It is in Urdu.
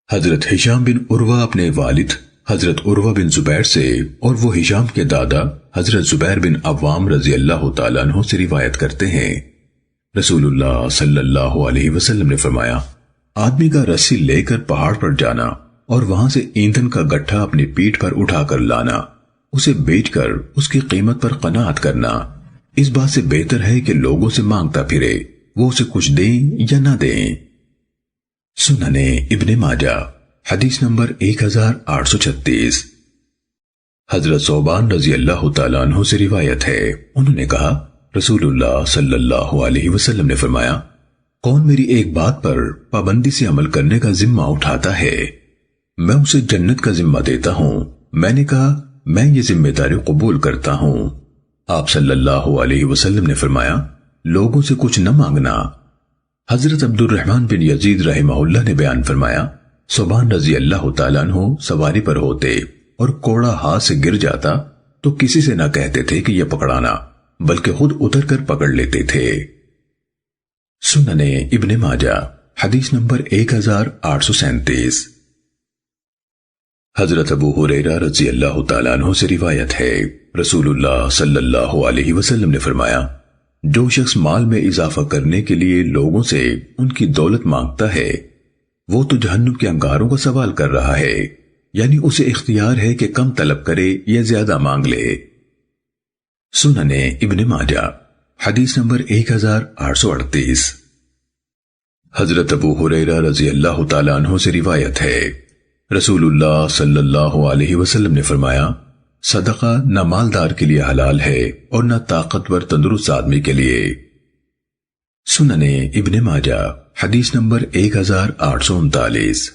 حضرت ہشام بن عروہ اپنے والد حضرت عروہ بن زبیر سے اور وہ ہشام کے دادا حضرت زبیر بن عوام رضی اللہ تعالیٰ عنہ سے روایت کرتے ہیں، رسول اللہ صلی اللہ علیہ وسلم نے فرمایا، آدمی کا رسی لے کر پہاڑ پر جانا اور وہاں سے ایندھن کا گٹھا اپنی پیٹھ پر اٹھا کر لانا، اسے بیچ کر اس کی قیمت پر قناعت کرنا، اس بات سے بہتر ہے کہ لوگوں سے مانگتا پھرے، وہ اسے کچھ دیں یا نہ دیں۔ سننے ابن ماجہ حدیث نمبر 1836۔ حضرت ثوبان رضی اللہ تعالیٰ عنہ سے روایت ہے، انہوں نے کہا، رسول اللہ صلی اللہ علیہ وسلم نے فرمایا، کون میری ایک بات پر پابندی سے عمل کرنے کا ذمہ اٹھاتا ہے، میں اسے جنت کا ذمہ دیتا ہوں۔ میں نے کہا، میں یہ ذمہ داری قبول کرتا ہوں۔ آپ صلی اللہ علیہ وسلم نے فرمایا، لوگوں سے کچھ نہ مانگنا۔ حضرت عبد الرحمن بن یزید رحمہ اللہ نے بیان فرمایا، ثوبان رضی اللہ تعالیٰ عنہ سواری پر ہوتے اور کوڑا ہاتھ سے گر جاتا تو کسی سے نہ کہتے تھے کہ یہ پکڑانا، بلکہ خود اتر کر پکڑ لیتے تھے۔ سننے ابن ماجہ حدیث نمبر 1837۔ حضرت ابو ہریرہ رضی اللہ تعالیٰ عنہ سے روایت ہے، رسول اللہ صلی اللہ علیہ وسلم نے فرمایا، جو شخص مال میں اضافہ کرنے کے لیے لوگوں سے ان کی دولت مانگتا ہے، وہ تو جہنم کے انگاروں کا سوال کر رہا ہے، یعنی اسے اختیار ہے کہ کم طلب کرے یا زیادہ مانگ لے۔ سننے ابن ماجہ حدیث نمبر 1838۔ حضرت ابو ہریرہ رضی اللہ تعالیٰ عنہ سے روایت ہے، رسول اللہ صلی اللہ علیہ وسلم نے فرمایا، صدقہ نہ مالدار کے لیے حلال ہے اور نہ طاقتور تندرست آدمی کے لیے۔ سننے ابن ماجہ حدیث نمبر 1839۔